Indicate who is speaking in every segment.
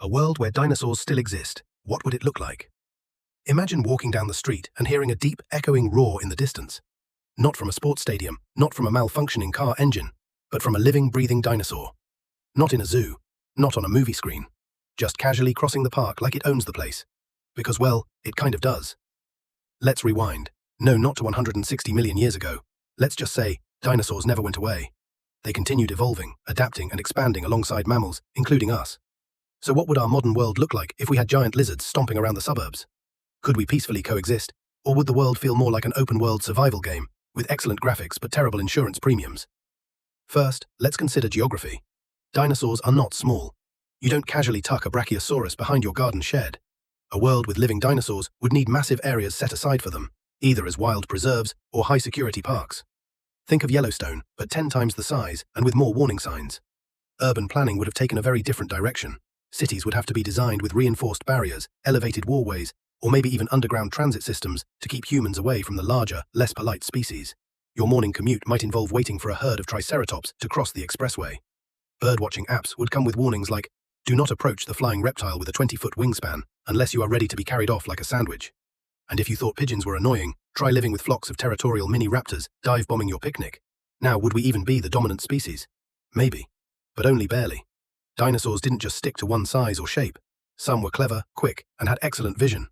Speaker 1: A world where dinosaurs still exist, what would it look like? Imagine walking down the street and hearing a deep, echoing roar in the distance. Not from a sports stadium, not from a malfunctioning car engine, but from a living, breathing dinosaur. Not in a zoo, not on a movie screen. Just casually crossing the park like it owns the place. Because, well, it kind of does. Let's rewind. No, not to 160 million years ago. Let's just say, dinosaurs never went away. They continued evolving, adapting and expanding alongside mammals, including us. So what would our modern world look like if we had giant lizards stomping around the suburbs? Could we peacefully coexist, or would the world feel more like an open-world survival game, with excellent graphics but terrible insurance premiums? First, let's consider geography. Dinosaurs are not small. You don't casually tuck a brachiosaurus behind your garden shed. A world with living dinosaurs would need massive areas set aside for them, either as wild preserves or high-security parks. Think of Yellowstone, but 10 times the size and with more warning signs. Urban planning would have taken a very different direction. Cities would have to be designed with reinforced barriers, elevated walkways, or maybe even underground transit systems to keep humans away from the larger, less polite species. Your morning commute might involve waiting for a herd of Triceratops to cross the expressway. Birdwatching apps would come with warnings like, do not approach the flying reptile with a 20-foot wingspan unless you are ready to be carried off like a sandwich. And if you thought pigeons were annoying, try living with flocks of territorial mini-raptors dive-bombing your picnic. Now, would we even be the dominant species? Maybe, but only barely. Dinosaurs didn't just stick to one size or shape. Some were clever, quick, and had excellent vision.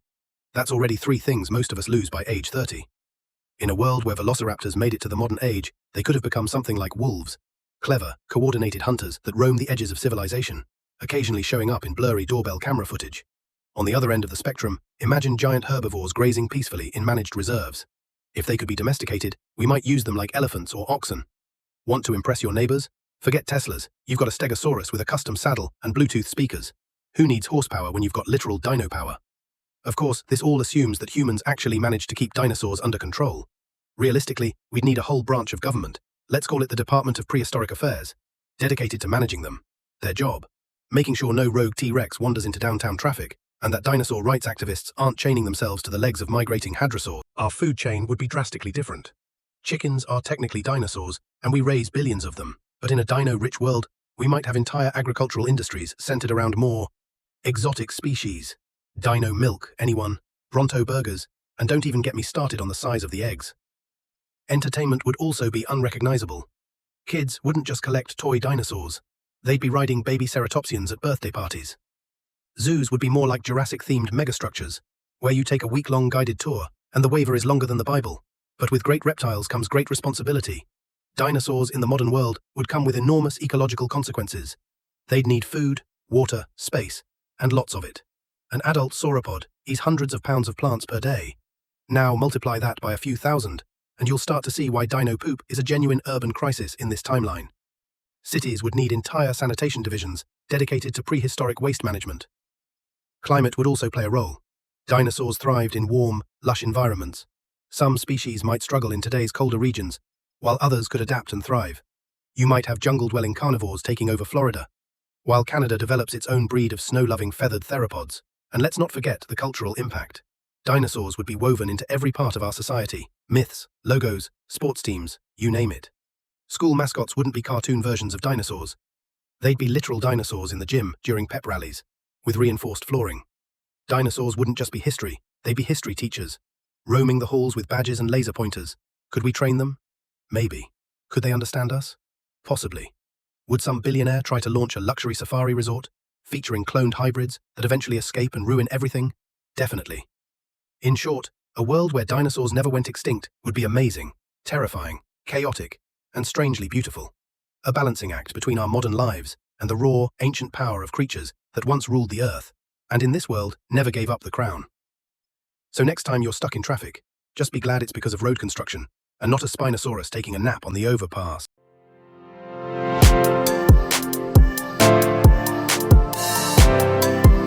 Speaker 1: That's already 3 things most of us lose by age 30. In a world where velociraptors made it to the modern age, they could have become something like wolves. Clever, coordinated hunters that roam the edges of civilization, occasionally showing up in blurry doorbell camera footage. On the other end of the spectrum, imagine giant herbivores grazing peacefully in managed reserves. If they could be domesticated, we might use them like elephants or oxen. Want to impress your neighbors? Forget Teslas, you've got a Stegosaurus with a custom saddle and Bluetooth speakers. Who needs horsepower when you've got literal dino power? Of course, this all assumes that humans actually managed to keep dinosaurs under control. Realistically, we'd need a whole branch of government. Let's call it the Department of Prehistoric Affairs, dedicated to managing them. Their job, making sure no rogue T-Rex wanders into downtown traffic, and that dinosaur rights activists aren't chaining themselves to the legs of migrating hadrosaurs. Our food chain would be drastically different. Chickens are technically dinosaurs, and we raise billions of them. But in a dino-rich world, we might have entire agricultural industries centered around more exotic species. Dino milk, anyone? Bronto burgers, and don't even get me started on the size of the eggs. Entertainment would also be unrecognizable. Kids wouldn't just collect toy dinosaurs. They'd be riding baby ceratopsians at birthday parties. Zoos would be more like Jurassic-themed megastructures, where you take a week-long guided tour, and the waiver is longer than the Bible. But with great reptiles comes great responsibility. Dinosaurs in the modern world would come with enormous ecological consequences. They'd need food, water, space, and lots of it. An adult sauropod eats hundreds of pounds of plants per day. Now multiply that by a few thousand, and you'll start to see why dino poop is a genuine urban crisis in this timeline. Cities would need entire sanitation divisions dedicated to prehistoric waste management. Climate would also play a role. Dinosaurs thrived in warm, lush environments. Some species might struggle in today's colder regions, while others could adapt and thrive. You might have jungle-dwelling carnivores taking over Florida, while Canada develops its own breed of snow-loving feathered theropods. And let's not forget the cultural impact. Dinosaurs would be woven into every part of our society. Myths, logos, sports teams, you name it. School mascots wouldn't be cartoon versions of dinosaurs. They'd be literal dinosaurs in the gym during pep rallies, with reinforced flooring. Dinosaurs wouldn't just be history, they'd be history teachers, roaming the halls with badges and laser pointers. Could we train them? Maybe. Could they understand us? Possibly. Would some billionaire try to launch a luxury safari resort, featuring cloned hybrids that eventually escape and ruin everything? Definitely. In short, a world where dinosaurs never went extinct would be amazing, terrifying, chaotic, and strangely beautiful. A balancing act between our modern lives and the raw, ancient power of creatures that once ruled the earth, and in this world never gave up the crown. So next time you're stuck in traffic, just be glad it's because of road construction, and not a Spinosaurus taking a nap on the overpass.